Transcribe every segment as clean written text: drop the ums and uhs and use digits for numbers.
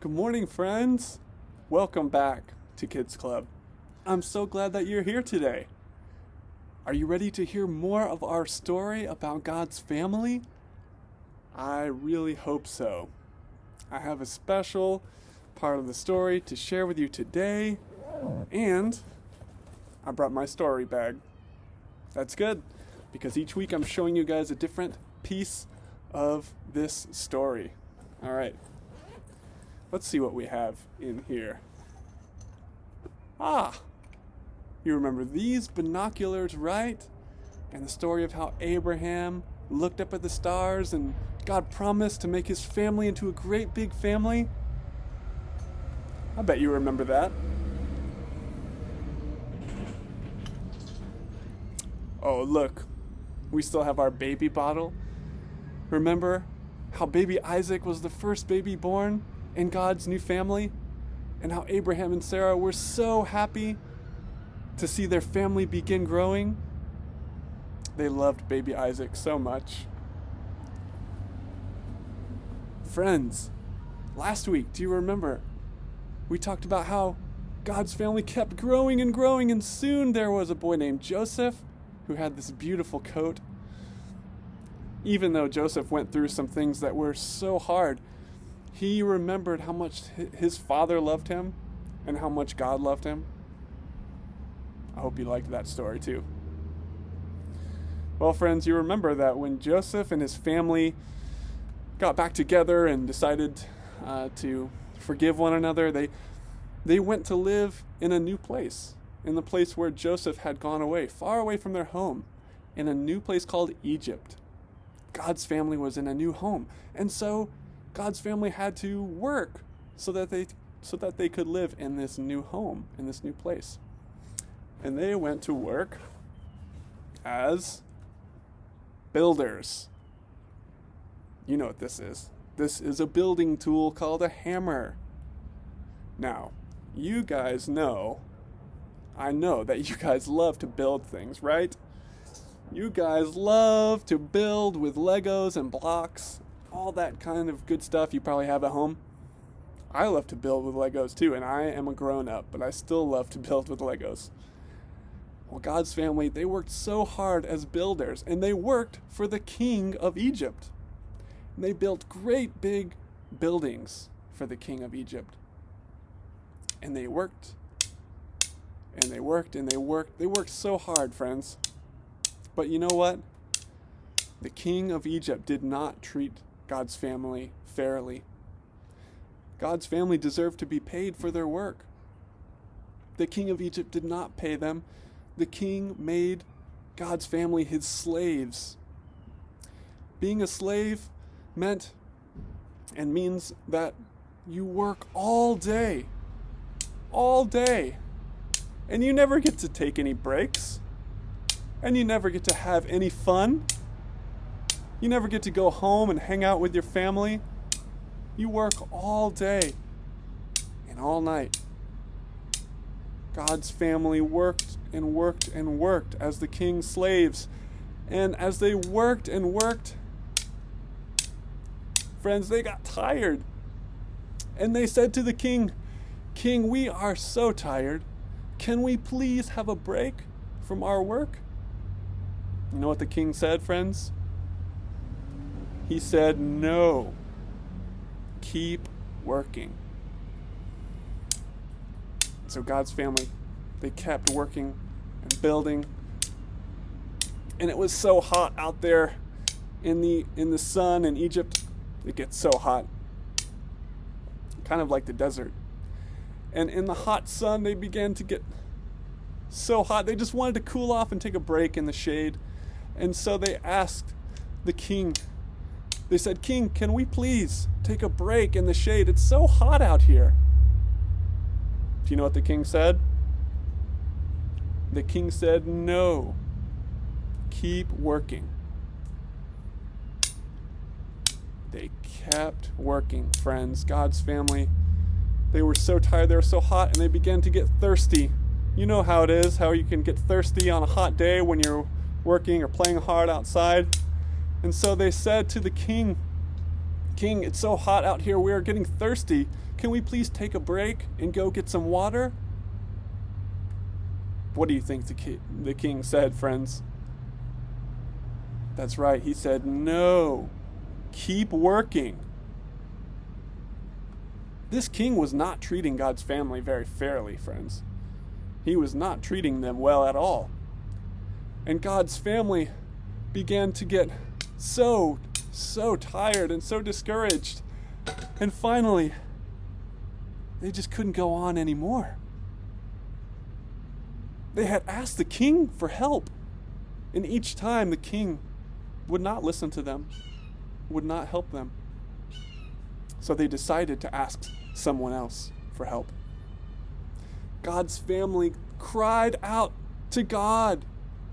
Good morning, friends. Welcome back to Kids Club. I'm so glad that you're here today. Are you ready to hear more of our story about God's family? I really hope so. I have a special part of the story to share with you today, and I brought my story bag. That's good, because each week I'm showing you guys a different piece of this story. All right. Let's see what we have in here. You remember these binoculars, right? And the story of how Abraham looked up at the stars and God promised to make his family into a great big family? I bet you remember that. Oh, look, we still have our baby bottle. Remember how baby Isaac was the first baby born in God's new family, and how Abraham and Sarah were so happy to see their family begin growing? They loved baby Isaac so much. Friends, last week, do you remember? We talked about how God's family kept growing and growing, and soon there was a boy named Joseph who had this beautiful coat. Even though Joseph went through some things that were so hard, he remembered how much his father loved him and how much God loved him. I hope you liked that story too. Well, friends, you remember that when Joseph and his family got back together and decided to forgive one another, they went to live in a new place, in the place where Joseph had gone away, far away from their home, in a new place called Egypt. God's family was in a new home, and so God's family had to work so that they could live in this new home, in this new place. And they went to work as builders. You know what this is. This is a building tool called a hammer. Now, you guys know, I know that you guys love to build things, right? You guys love to build with Legos and blocks, all that kind of good stuff you probably have at home. I love to build with Legos too, and I am a grown-up, but I still love to build with Legos. Well, God's family, they worked so hard as builders, and they worked for the king of Egypt. And they built great big buildings for the king of Egypt. And they worked, and they worked, and they worked. They worked so hard, friends. But you know what? The king of Egypt did not treat God's family fairly. God's family deserved to be paid for their work. The king of Egypt did not pay them. The king made God's family his slaves. Being a slave meant and means that you work all day, and you never get to take any breaks, and you never get to have any fun. You never get to go home and hang out with your family. You work all day and all night. God's family worked and worked and worked as the king's slaves. And as they worked and worked, friends, they got tired. And they said to the king, "King, we are so tired. Can we please have a break from our work?" You know what the king said, friends? He said, "No, keep working." So God's family, they kept working and building. And it was so hot out there in the sun in Egypt. It gets so hot. Kind of like the desert. And in the hot sun, they began to get so hot. They just wanted to cool off and take a break in the shade. And so they asked the king, they said, "King, can we please take a break in the shade? It's so hot out here." Do you know what the king said? The king said, "No, keep working." They kept working, friends. God's family, they were so tired, they were so hot, and they began to get thirsty. You know how it is, how you can get thirsty on a hot day when you're working or playing hard outside. And so they said to the king, King, it's so hot out here. We are getting thirsty. Can we please take a break and go get some water? What do you think the king said, friends? That's right. He said, no, keep working. This king was not treating God's family very fairly, friends. He was not treating them well at all. And God's family began to get so tired and so discouraged. And finally, they just couldn't go on anymore. They had asked the king for help. And each time the king would not listen to them, would not help them. So they decided to ask someone else for help. God's family cried out to God.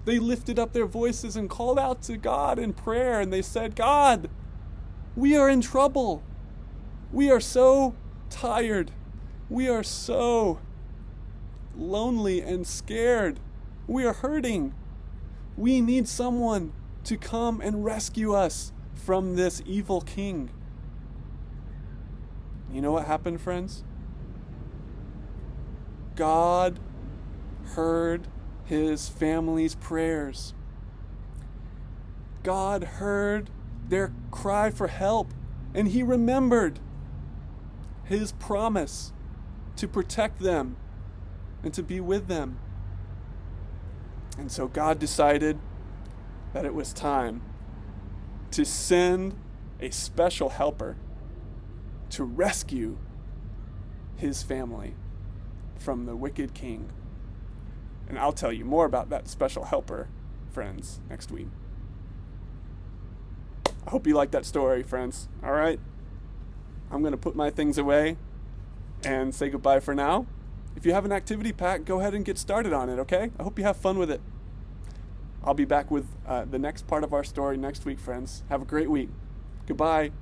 They lifted up their voices and called out to God in prayer, and they said, God, we are in trouble. We are so tired. We are so lonely and scared. We are hurting. We need someone to come and rescue us from this evil king. You know what happened, friends? God heard his family's prayers. God heard their cry for help, and he remembered his promise to protect them and to be with them. And so God decided that it was time to send a special helper to rescue his family from the wicked king. And I'll tell you more about that special helper, friends, next week. I hope you like that story, friends. All right? I'm going to put my things away and say goodbye for now. If you have an activity pack, go ahead and get started on it, okay? I hope you have fun with it. I'll be back with the next part of our story next week, friends. Have a great week. Goodbye.